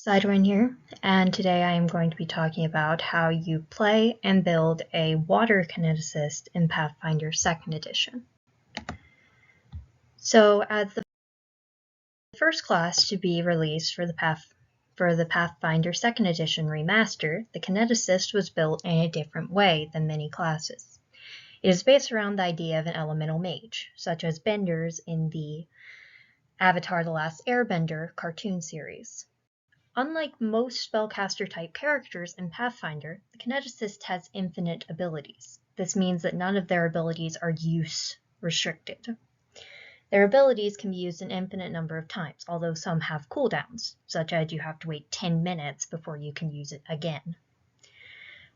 Sidewind here, and today I am going to be talking about how you play and build a water kineticist in Pathfinder Second Edition. So, as the first class to be released for the Pathfinder Second Edition Remaster, the Kineticist was built in a different way than many classes. It is based around the idea of an elemental mage, such as Benders in the Avatar: The Last Airbender cartoon series. Unlike most spellcaster-type characters in Pathfinder, the Kineticist has infinite abilities. This means that none of their abilities are use-restricted. Their abilities can be used an infinite number of times, although some have cooldowns, such as you have to wait 10 minutes before you can use it again.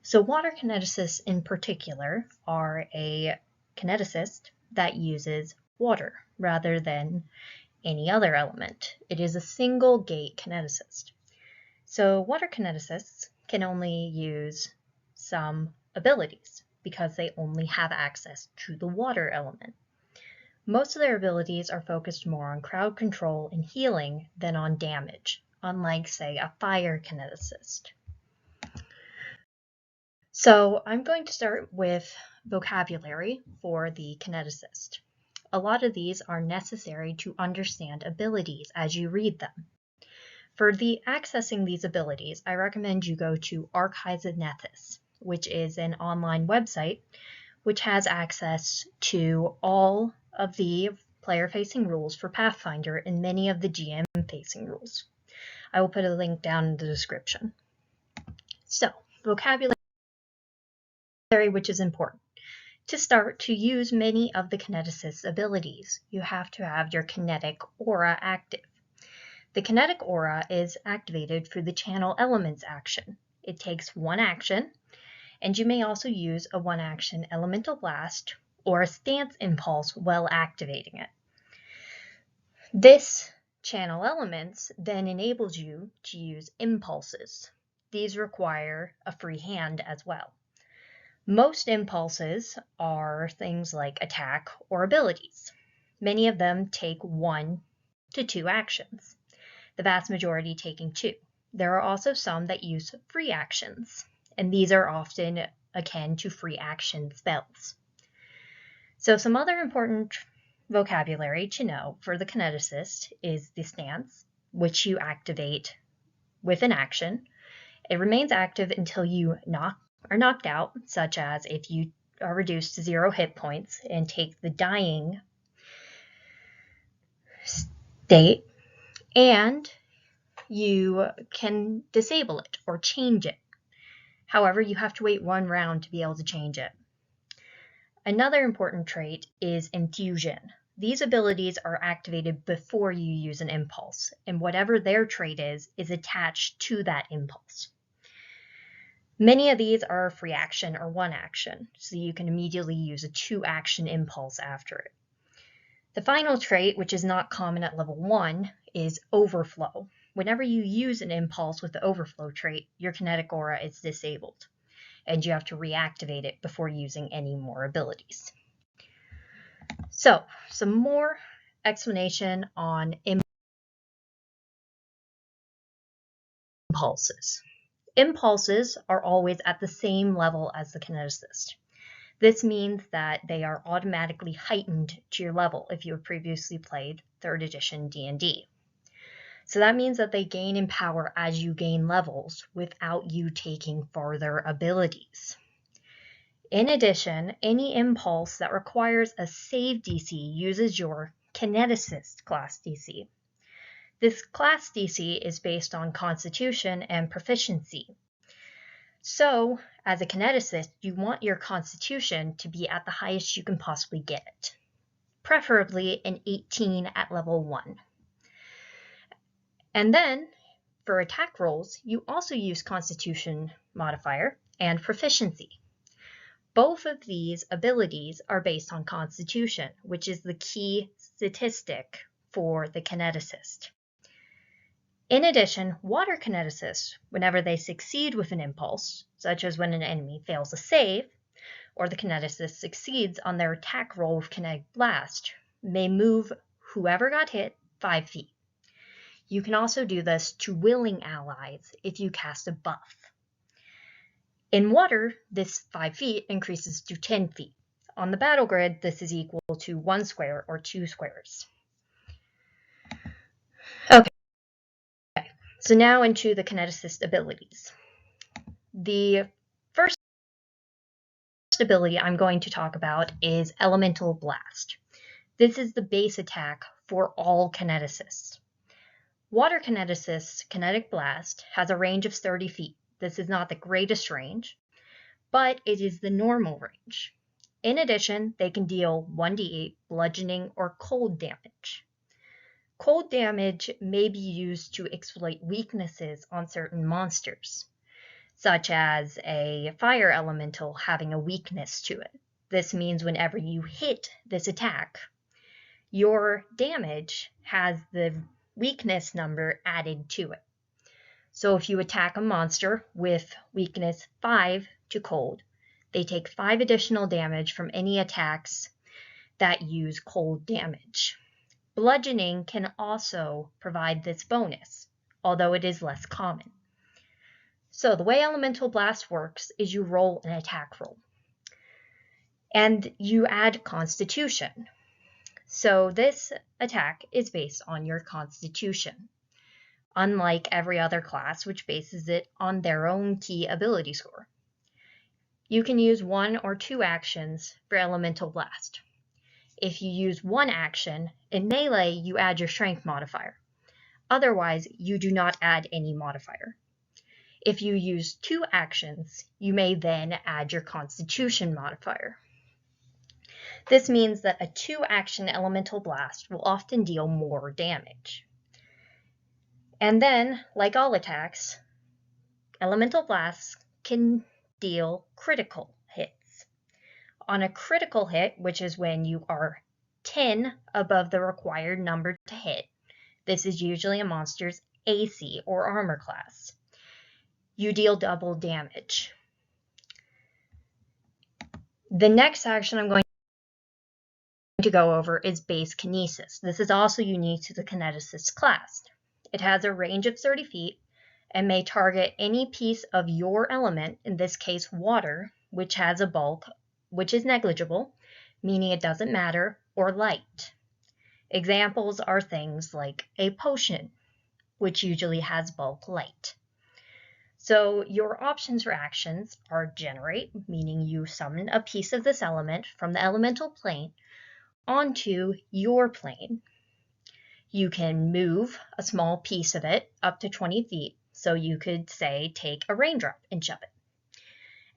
So water kineticists in particular are a kineticist that uses water rather than any other element. It is a single gate kineticist. So water kineticists can only use some abilities because they only have access to the water element. Most of their abilities are focused more on crowd control and healing than on damage, unlike, say, a fire kineticist. So I'm going to start with vocabulary for the kineticist. A lot of these are necessary to understand abilities as you read them. For accessing these abilities, I recommend you go to Archives of Nethys, which is an online website which has access to all of the player-facing rules for Pathfinder and many of the GM-facing rules. I will put a link down in the description. So, vocabulary, which is important. To start, to use many of the kineticist's abilities, you have to have your kinetic aura active. The kinetic aura is activated through the channel elements action. It takes one action, and you may also use a one-action elemental blast or a stance impulse while activating it. This channel elements then enables you to use impulses. These require a free hand as well. Most impulses are things like attack or abilities. Many of them take 1 to 2 actions, the vast majority taking 2. There are also some that use free actions, and these are often akin to free action spells. So some other important vocabulary to know for the kineticist is the stance, which you activate with an action. It remains active until you are knocked out, such as if you are reduced to 0 hit points and take the dying state, and you can disable it or change it. However, you have to wait 1 round to be able to change it. Another important trait is infusion. These abilities are activated before you use an impulse, and whatever their trait is attached to that impulse. Many of these are free action or one action, so you can immediately use a 2-action impulse after it. The final trait, which is not common at level 1, is overflow. Whenever you use an impulse with the overflow trait, your kinetic aura is disabled, and you have to reactivate it before using any more abilities. So, some more explanation on impulses. Impulses are always at the same level as the kineticist. This means that they are automatically heightened to your level if you have previously played 3rd edition D&D. So that means that they gain in power as you gain levels without you taking further abilities. In addition, any impulse that requires a save DC uses your Kineticist class DC. This class DC is based on Constitution and Proficiency. So, as a Kineticist, you want your Constitution to be at the highest you can possibly get it, preferably an 18 at level 1. And then, for attack rolls, you also use Constitution modifier and Proficiency. Both of these abilities are based on Constitution, which is the key statistic for the Kineticist. In addition, water kineticists, whenever they succeed with an impulse, such as when an enemy fails a save, or the kineticist succeeds on their attack roll with Kinetic Blast, may move whoever got hit 5 feet. You can also do this to willing allies if you cast a buff. In water, this 5 feet increases to 10 feet. On the battle grid, this is equal to 1 square or 2 squares. Okay, so now into the kineticist abilities. The first ability I'm going to talk about is Elemental Blast. This is the base attack for all kineticists. Water kineticist's Kinetic Blast has a range of 30 feet. This is not the greatest range, but it is the normal range. In addition, they can deal 1d8 bludgeoning or cold damage. Cold damage may be used to exploit weaknesses on certain monsters, such as a fire elemental having a weakness to it. This means whenever you hit this attack, your damage has the weakness number added to it. So if you attack a monster with weakness 5 to cold, they take 5 additional damage from any attacks that use cold damage. Bludgeoning can also provide this bonus, although it is less common. So the way Elemental Blast works is you roll an attack roll, and you add Constitution. So this attack is based on your Constitution, unlike every other class which bases it on their own key ability score. You can use 1 or 2 actions for Elemental Blast. If you use 1 action, in melee you add your Strength modifier. Otherwise, you do not add any modifier. If you use 2 actions, you may then add your Constitution modifier. This means that a 2-action Elemental Blast will often deal more damage. And then, like all attacks, Elemental Blasts can deal critical hits. On a critical hit, which is when you are 10 above the required number to hit, this is usually a monster's AC or armor class, you deal double damage. The next action I'm going to go over is Base Kinesis. This is also unique to the Kineticist class. It has a range of 30 feet and may target any piece of your element, in this case water, which has a bulk which is negligible, meaning it doesn't matter, or light. Examples are things like a potion, which usually has bulk light. So your options for actions are generate, meaning you summon a piece of this element from the elemental plane onto your plane. You can move a small piece of it up to 20 feet. So you could, say, take a raindrop and shove it.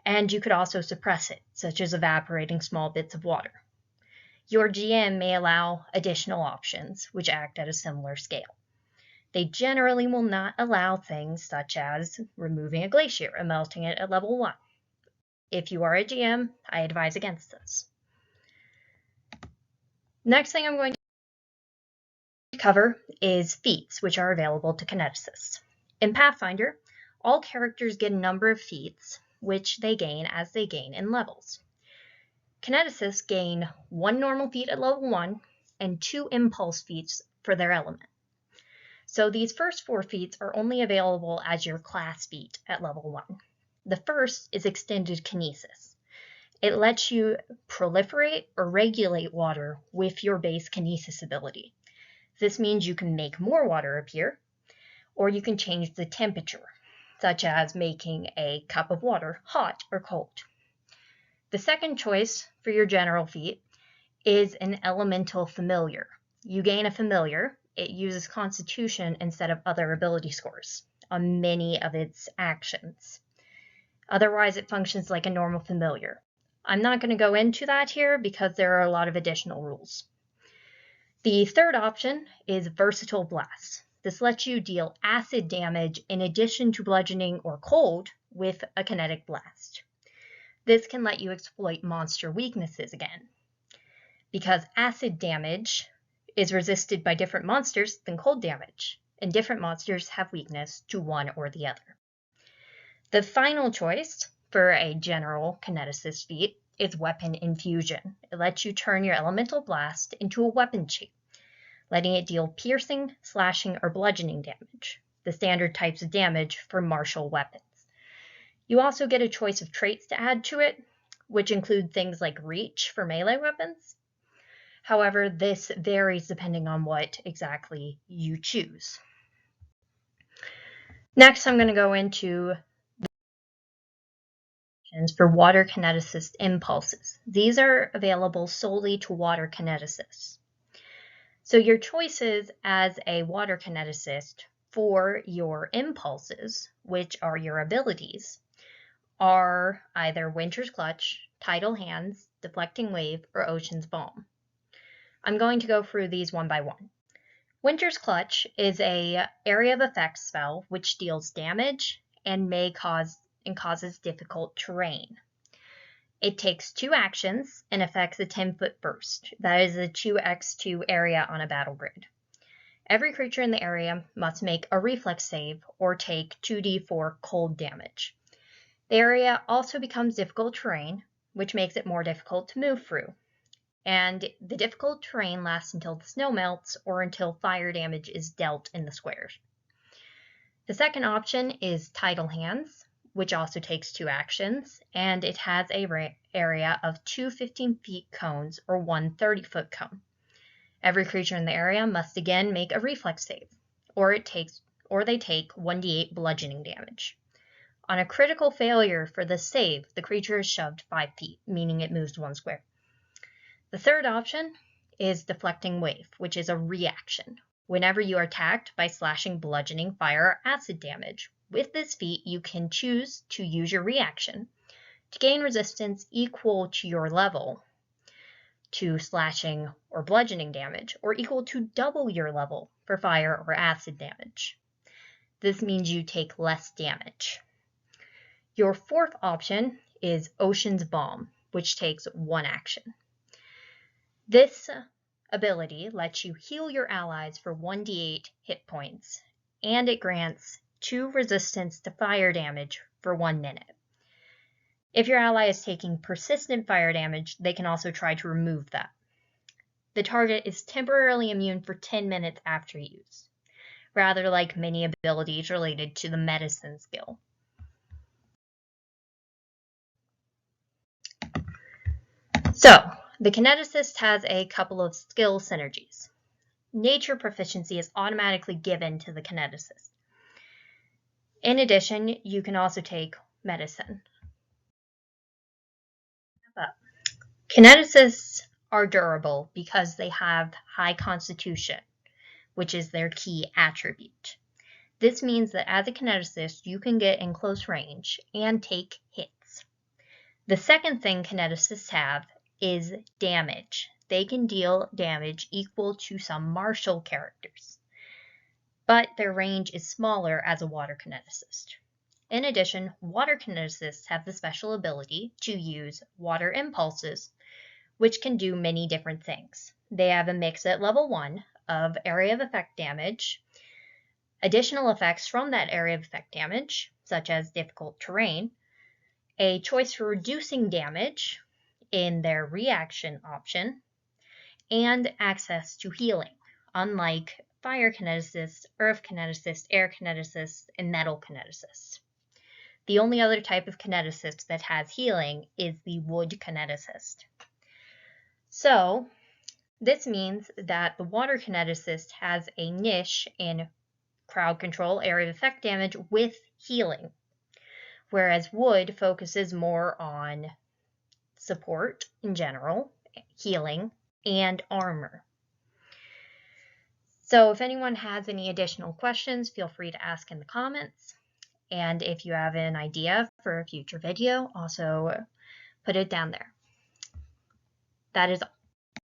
And you could also suppress it, such as evaporating small bits of water. Your GM may allow additional options, which act at a similar scale. They generally will not allow things such as removing a glacier and melting it at level 1. If you are a GM, I advise against this. Next thing I'm going to cover is feats, which are available to kineticists. In Pathfinder, all characters get a number of feats, which they gain as they gain in levels. Kineticists gain 1 normal feat at level 1 and 2 impulse feats for their element. So these first 4 feats are only available as your class feat at level 1. The first is Extended Kinesis. It lets you proliferate or regulate water with your base kinesis ability. This means you can make more water appear, or you can change the temperature, such as making a cup of water hot or cold. The second choice for your general feat is an Elemental Familiar. You gain a familiar. It uses Constitution instead of other ability scores on many of its actions. Otherwise, it functions like a normal familiar. I'm not going to go into that here because there are a lot of additional rules. The third option is Versatile Blast. This lets you deal acid damage in addition to bludgeoning or cold with a kinetic blast. This can let you exploit monster weaknesses again, because acid damage is resisted by different monsters than cold damage, and different monsters have weakness to one or the other. The final choice for a general kineticist feat is Weapon Infusion. It lets you turn your elemental blast into a weapon shape, letting it deal piercing, slashing, or bludgeoning damage, the standard types of damage for martial weapons. You also get a choice of traits to add to it, which include things like reach for melee weapons. However, this varies depending on what exactly you choose. Next, I'm going to go into the for water kineticist impulses. These are available solely to water kineticists. So your choices as a water kineticist for your impulses, which are your abilities, are either Winter's Clutch, Tidal Hands, Deflecting Wave, or Ocean's Balm. I'm going to go through these one by one. Winter's Clutch is a area of effect spell which deals damage and causes difficult terrain. It takes 2 actions and affects a 10-foot burst. That is a 2x2 area on a battle grid. Every creature in the area must make a reflex save or take 2d4 cold damage. The area also becomes difficult terrain, which makes it more difficult to move through. And the difficult terrain lasts until the snow melts or until fire damage is dealt in the squares. The second option is Tidal Hands, which also takes 2 actions, and it has a area of 2 15-foot cones or 1 30-foot cone. Every creature in the area must again make a reflex save, or they take 1d8 bludgeoning damage. On a critical failure for the save, the creature is shoved 5 feet, meaning it moves 1 square. The third option is Deflecting Wave, which is a reaction. Whenever you are attacked by slashing, bludgeoning, fire, or acid damage, with this feat you can choose to use your reaction to gain resistance equal to your level to slashing or bludgeoning damage, or equal to double your level for fire or acid damage. This means you take less damage. Your fourth option is Ocean's Balm, which takes 1 action. This ability lets you heal your allies for 1d8 hit points, and it grants 2 resistance to fire damage for 1 minute. If your ally is taking persistent fire damage, they can also try to remove that. The target is temporarily immune for 10 minutes after use, rather like many abilities related to the medicine skill. So, the Kineticist has a couple of skill synergies. Nature proficiency is automatically given to the Kineticist. In addition, you can also take medicine. Kineticists are durable because they have high constitution, which is their key attribute. This means that as a Kineticist, you can get in close range and take hits. The second thing Kineticists have is damage. They can deal damage equal to some martial characters, but their range is smaller as a water kineticist. In addition, water kineticists have the special ability to use water impulses, which can do many different things. They have a mix at level 1 of area of effect damage, additional effects from that area of effect damage, such as difficult terrain, a choice for reducing damage in their reaction option, and access to healing, unlike fire kineticists, earth kineticists, air kineticists, and metal kineticists. The only other type of kineticist that has healing is the wood kineticist. So, this means that the water kineticist has a niche in crowd control, area of effect damage with healing, whereas wood focuses more on support in general, healing, and armor. So if anyone has any additional questions, feel free to ask in the comments. And if you have an idea for a future video, also put it down there. That is all.